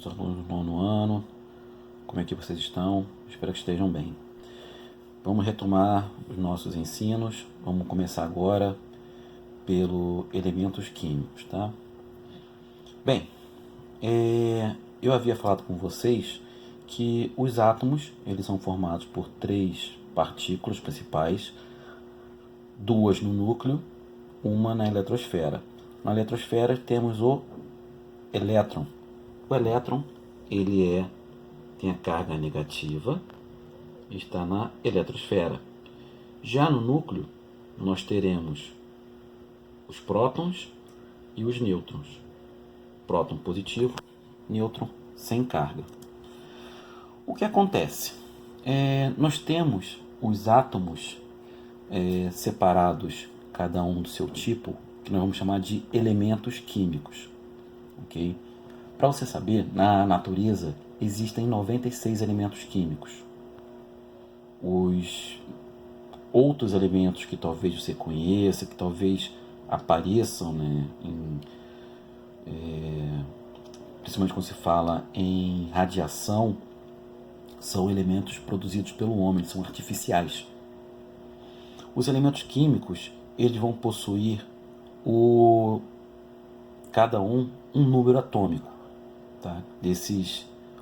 meus alunos do nono ano, como é que vocês estão? Espero que estejam bem. Vamos retomar os nossos ensinos. Vamos começar agora pelo elementos químicos, tá? Bem, eu havia falado com vocês que os átomos eles são formados por 3 partículas principais, 2 no núcleo, uma na eletrosfera. Na eletrosfera temos o elétron. O elétron ele tem a carga negativa, está na eletrosfera. Já no núcleo nós teremos os prótons e os nêutrons. Próton positivo, nêutron sem carga. O que acontece? Nós temos os átomos separados, cada um do seu tipo, que nós vamos chamar de elementos químicos. Ok? Para você saber, na natureza existem 96 elementos químicos. Os outros elementos que talvez você conheça, que talvez apareçam, né, principalmente quando se fala em radiação, são elementos produzidos pelo homem, são artificiais. Os elementos químicos eles vão possuir cada um número atômico, tá?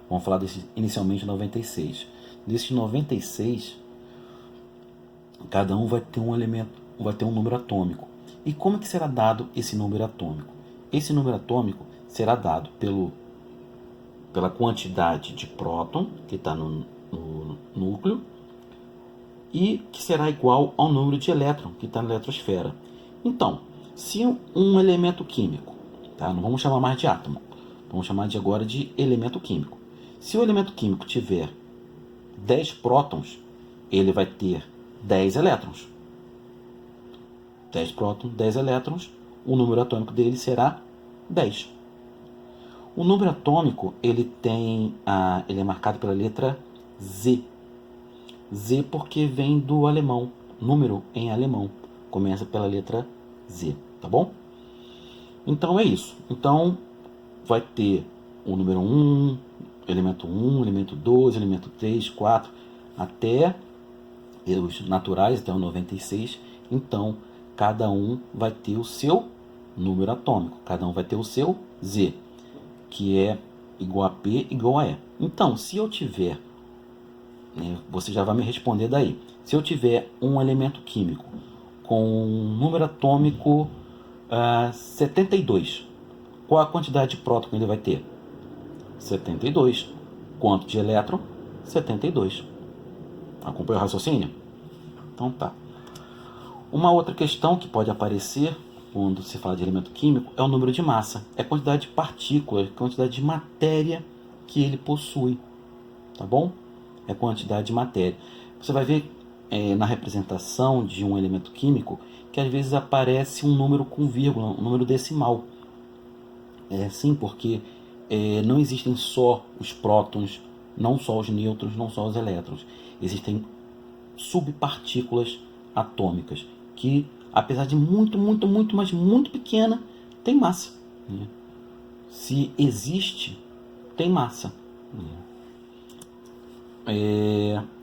Vamos falar desses inicialmente 96. Desses 96, cada um vai ter um número atômico. E como que será dado esse número atômico? Esse número atômico será dado pela quantidade de próton que está no núcleo e que será igual ao número de elétron que está na eletrosfera. Então, se um elemento químico, tá? Não vamos chamar mais de átomo, vamos chamar agora de elemento químico. Se o elemento químico tiver 10 prótons, ele vai ter 10 elétrons. 10 prótons, 10 elétrons, o número atômico dele será 10. O número atômico ele é marcado pela letra Z. Z porque vem do alemão, número em alemão, começa pela letra Z, tá bom? Então é isso. Então vai ter o número 1, elemento 2, elemento 3, 4, até os naturais, até o 96. Então cada um vai ter o seu número atômico, cada um vai ter o seu Z, que é igual a P igual a E. Então, se eu tiver, você já vai me responder daí, se eu tiver um elemento químico com um número atômico 72, qual a quantidade de próton que ele vai ter? 72. Quanto de elétron? 72. Acompanha o raciocínio? Então tá. Uma outra questão que pode aparecer quando se fala de elemento químico é o número de massa. É a quantidade de partículas, a quantidade de matéria que ele possui. Tá bom? É a quantidade de matéria. Você vai ver na representação de um elemento químico que às vezes aparece um número com vírgula, um número decimal. Sim, porque não existem só os prótons, não só os nêutrons, não só os elétrons. Existem subpartículas atômicas que, apesar de mas muito pequena, tem massa. Se existe, tem massa.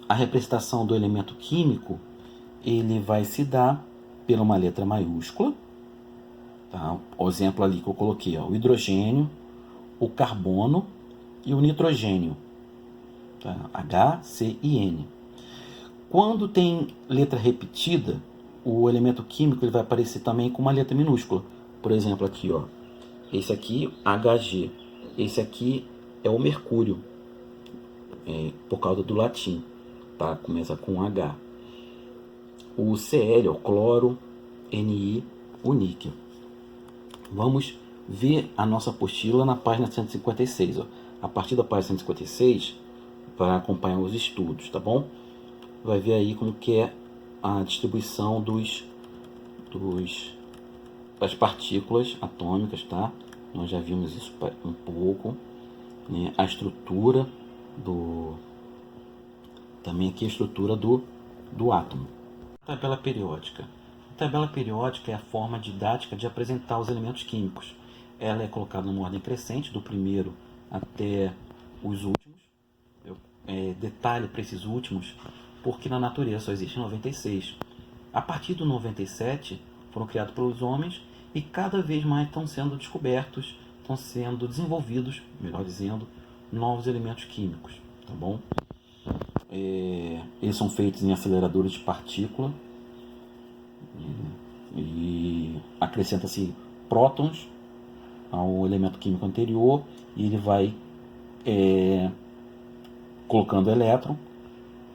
A representação do elemento químico ele vai se dar por uma letra maiúscula. Tá? O exemplo ali que eu coloquei, o hidrogênio, o carbono e o nitrogênio. Tá? H, C e N. Quando tem letra repetida, o elemento químico ele vai aparecer também com uma letra minúscula. Por exemplo, aqui, esse aqui, Hg. Esse aqui é o mercúrio, por causa do latim. Tá? Começa com H. O Cl, o cloro, Ni, o níquel. Vamos ver a nossa apostila na página 156. A partir da página 156, para acompanhar os estudos, tá bom? Vai ver aí como que é a distribuição das partículas atômicas, tá? Nós já vimos isso um pouco, né? A estrutura também aqui a estrutura do átomo. Tabela periódica. A tabela periódica é a forma didática de apresentar os elementos químicos. Ela é colocada numa ordem crescente, do primeiro até os últimos. Detalhe para esses últimos, porque na natureza só existe 96. A partir do 97 foram criados pelos homens e cada vez mais estão sendo descobertos, estão sendo desenvolvidos, melhor dizendo, novos elementos químicos, tá bom? Eles são feitos em aceleradores de partícula e acrescenta-se prótons ao elemento químico anterior e ele vai colocando elétron,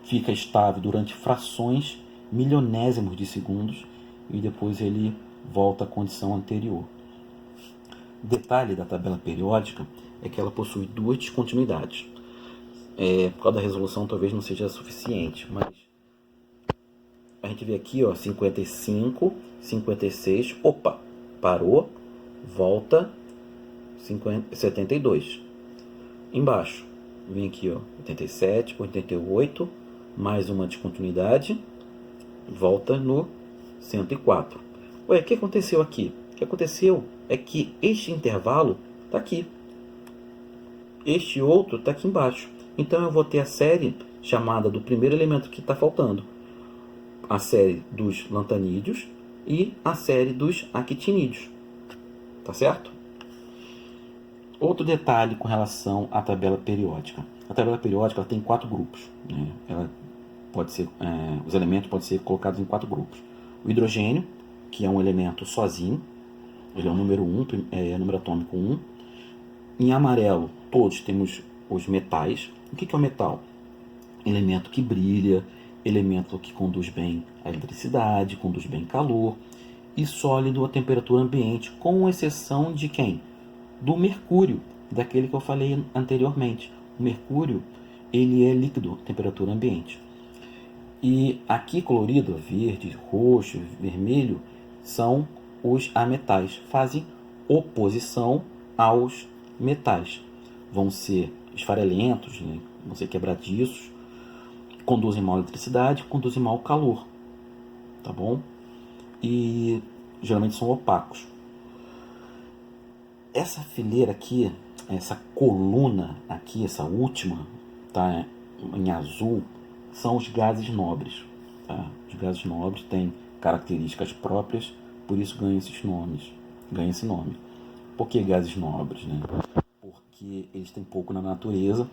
fica estável durante frações milionésimos de segundos e depois ele volta à condição anterior. O detalhe da tabela periódica é que ela possui duas descontinuidades. Por causa da resolução talvez não seja suficiente, mas a gente vê aqui, ó, 55, 56, opa, parou, volta, 72. Embaixo, vem aqui, ó, 87, 88, mais uma descontinuidade, volta no 104. Ué, o que aconteceu aqui? O que aconteceu é que este intervalo está aqui. Este outro está aqui embaixo. Então eu vou ter a série chamada do primeiro elemento que está faltando. A série dos lantanídeos e a série dos actinídeos. Tá certo? Outro detalhe com relação à tabela periódica. A tabela periódica ela tem 4 grupos. Né? Ela pode ser, os elementos podem ser colocados em 4 grupos. O hidrogênio, que é um elemento sozinho. Ele é o número 1, número atômico 1. Em amarelo, todos temos os metais. O que é o metal? Elemento que brilha, elemento que conduz bem a eletricidade, conduz bem calor, e sólido a temperatura ambiente, com exceção de quem? Do mercúrio, daquele que eu falei anteriormente. O mercúrio, ele é líquido, temperatura ambiente. E aqui colorido, verde, roxo, vermelho, são os ametais. Fazem oposição aos metais. Vão ser esfarelentos, né? Vão ser quebradiços, conduzem mal a eletricidade, conduzem mal o calor. Tá bom? E geralmente são opacos. Essa fileira aqui, essa coluna aqui, essa última, tá, em azul, são os gases nobres. Tá? Os gases nobres têm características próprias, por isso ganham esse nome. Por que gases nobres? Né? Porque eles têm pouco na natureza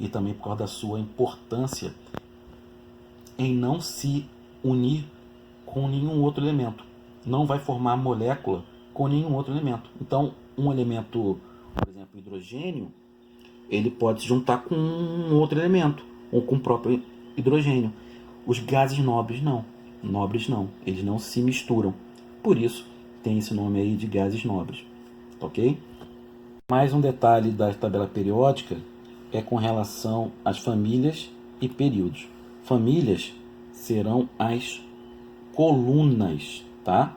e também por causa da sua importância em não se unir com nenhum outro elemento. Não vai formar molécula com nenhum outro elemento. Então, um elemento, por exemplo, o hidrogênio, ele pode se juntar com um outro elemento, ou com o próprio hidrogênio. Os gases nobres não. Eles não se misturam. Por isso, tem esse nome aí de gases nobres. Ok? Mais um detalhe da tabela periódica é com relação às famílias e períodos. Famílias serão as colunas, tá?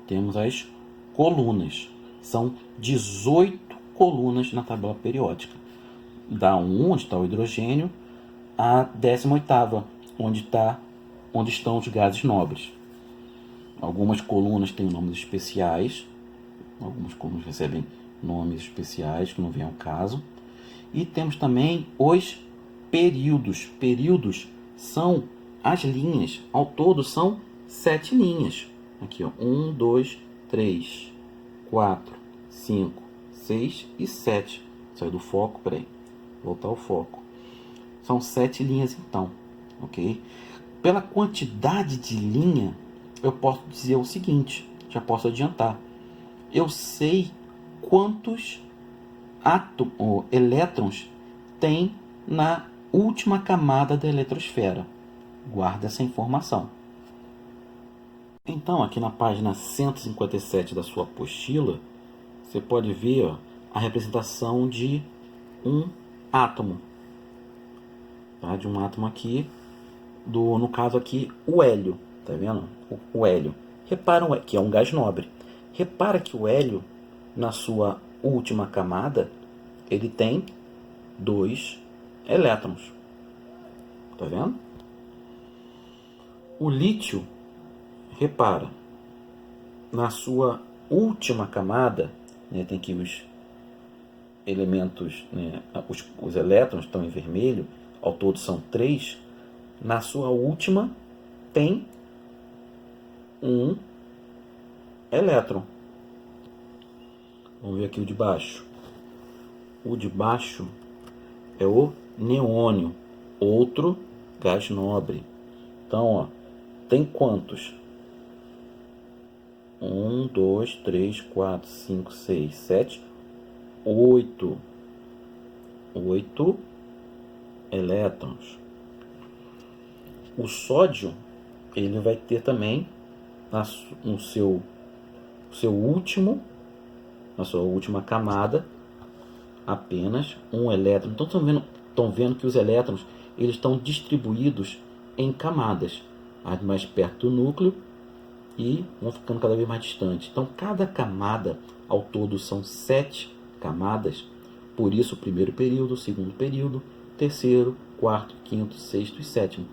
Temos as colunas. São 18 colunas na tabela periódica. Da 1, onde está o hidrogênio, a 18ª, onde estão os gases nobres. Algumas colunas têm nomes especiais, algumas colunas recebem nomes especiais que não vem ao caso. E temos também os períodos. Períodos são as linhas. Ao todo são 7 linhas. Aqui, ó, 1, 2, 3, 4, 5, 6 e 7. Saiu do foco, peraí. Voltar ao foco. São 7 linhas então, ok? Pela quantidade de linha, eu posso dizer o seguinte, já posso adiantar. Eu sei quantos elétrons tem na última camada da eletrosfera. Guarda essa informação. Então, aqui na página 157 da sua apostila, você pode ver, ó, a representação de um átomo. Tá? De um átomo aqui, no caso aqui, o hélio. Tá vendo? O hélio. Reparam que é um gás nobre. Repara que o hélio, na sua última camada, ele tem 2 elétrons. Tá vendo? O lítio, repara, na sua última camada, né, tem aqui elementos, né, os elétrons estão em vermelho, ao todo são 3, na sua última tem um elétron. Vamos ver aqui o de baixo. O de baixo é o neônio, outro gás nobre. Então, ó, tem quantos? 1, 2, 3, 4, 5, 6, 7, 8. 8 elétrons. O sódio, ele vai ter também no seu último, na sua última camada, apenas um elétron. Então estão vendo que os elétrons eles estão distribuídos em camadas, as mais perto do núcleo e vão ficando cada vez mais distantes. Então cada camada, ao todo são 7 camadas, por isso o primeiro período, o segundo período, terceiro, quarto, quinto, sexto e sétimo.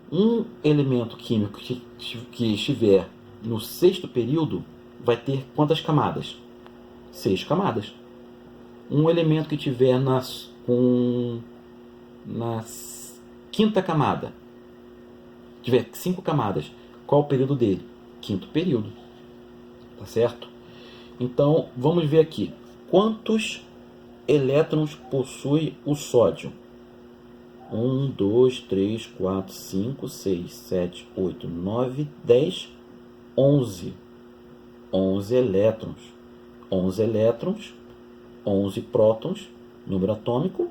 Um elemento químico que estiver no sexto período vai ter quantas camadas? 6 camadas. Um elemento que estiver na quinta camada, tiver 5 camadas, qual o período dele? Quinto período. Tá certo? Então, vamos ver aqui. Quantos elétrons possui o sódio? 1, 2, 3, 4, 5, 6, 7, 8, 9, 10, 11. 11 elétrons. 11 elétrons, 11 prótons, número atômico,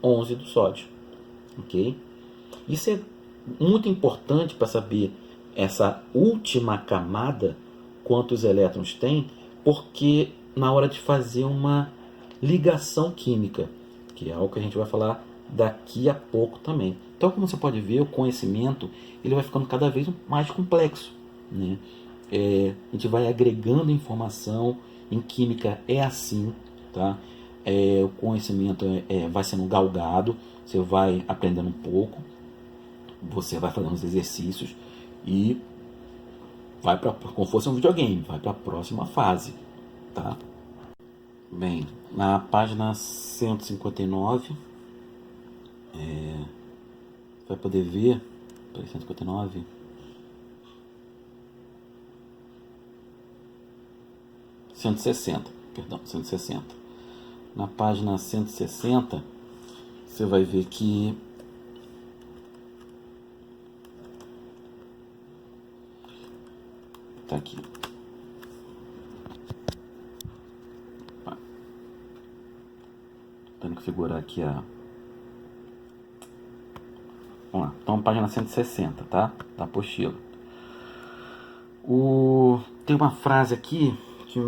11 do sódio. Ok? Isso é muito importante para saber essa última camada, quantos elétrons tem, porque na hora de fazer uma ligação química, que é algo que a gente vai falar daqui a pouco também. Então, como você pode ver, o conhecimento ele vai ficando cada vez mais complexo, né? A gente vai agregando informação. Em química é assim, tá? O conhecimento vai sendo galgado, você vai aprendendo um pouco, você vai fazendo os exercícios e vai para, como fosse um videogame, vai para a próxima fase, tá? Bem, na página 159, vai poder ver, 159, perdão, 160. Na página 160, você vai ver que tá aqui. Tendo que figurar aqui a... Vamos lá. Então, página 160, tá? Da apostila. Tem uma frase aqui que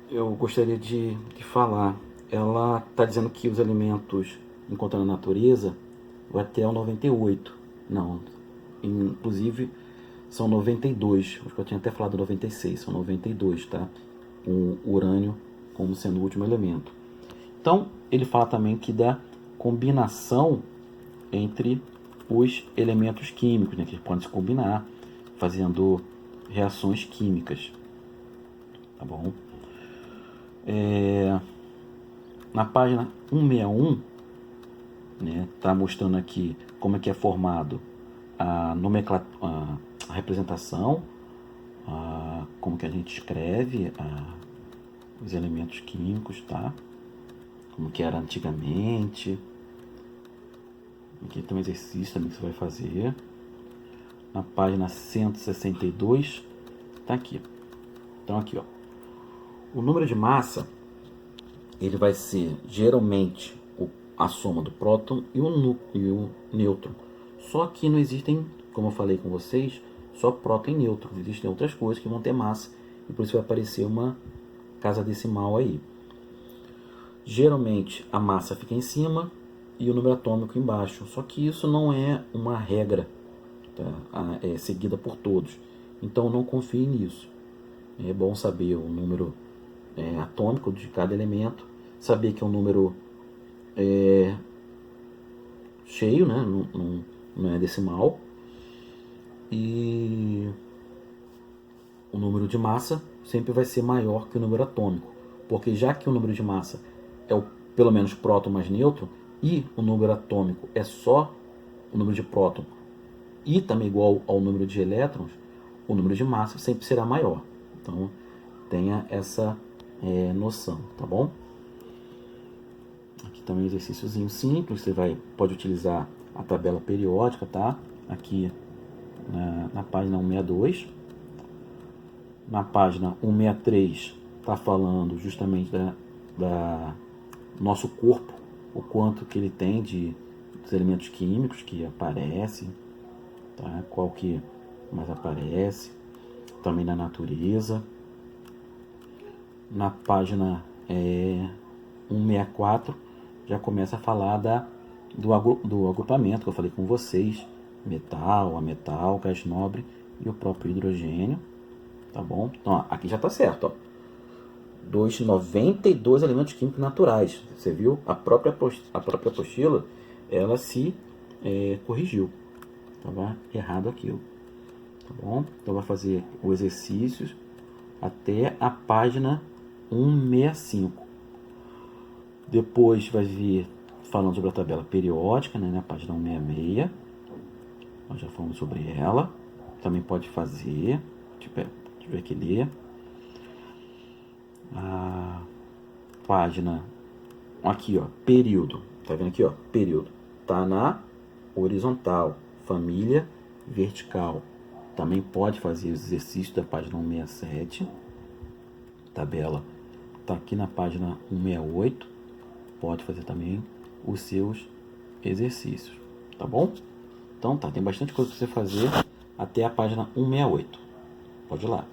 eu gostaria de falar. Ela está dizendo que os elementos encontrados na natureza vai até o 98. Não, inclusive são 92. Acho que eu tinha até falado 96, são 92, tá? Com o urânio como sendo o último elemento. Então, ele fala também que da combinação entre os elementos químicos, né, que podem se combinar, fazendo reações químicas. Tá bom? Na página 161, né, tá mostrando aqui como é que é formado a nomenclatura, a representação, como que a gente escreve os elementos químicos, tá? Como que era antigamente. Aqui tem um exercício também que você vai fazer. Na página 162, tá aqui. Então aqui, ó. O número de massa, ele vai ser geralmente a soma do próton e o nêutron. Só que não existem, como eu falei com vocês, só próton e nêutron. Existem outras coisas que vão ter massa e por isso vai aparecer uma casa decimal aí. Geralmente a massa fica em cima e o número atômico embaixo. Só que isso não é uma regra, tá? É seguida por todos. Então não confie nisso. É bom saber o número atômico de cada elemento, saber que é um número cheio, né? Não é decimal. E o número de massa sempre vai ser maior que o número atômico. porque já que o número de massa é o pelo menos próton mais nêutron, e o número atômico é só o número de próton e também igual ao número de elétrons, o número de massa sempre será maior. Então, tenha essa noção, tá bom? Aqui também um exercíciozinho simples, você pode utilizar a tabela periódica, tá? Aqui na página 162. Na página 163 está falando justamente da nosso corpo, o quanto que ele tem dos elementos químicos que aparecem, tá? Qual que mais aparece, também na natureza. Na página 164 já começa a falar do agrupamento que eu falei com vocês, metal, ametal, gás nobre e o próprio hidrogênio, tá bom? Então, ó, aqui já está certo, ó. 92 elementos químicos naturais. Você viu? A própria apostila, ela se corrigiu. Estava errado aquilo. Tá bom? Então vai fazer o exercício até a página 165. Depois vai vir falando sobre a tabela periódica, né, na página 166. Nós já falamos sobre ela. Também pode fazer, tiver que ler. A página aqui, ó, período. Tá vendo aqui, ó, período. Tá na horizontal, família vertical. Também pode fazer os exercícios da página 167. Tabela tá aqui na página 168. Pode fazer também os seus exercícios, tá bom? Então tá, tem bastante coisa para você fazer até a página 168. Pode ir lá.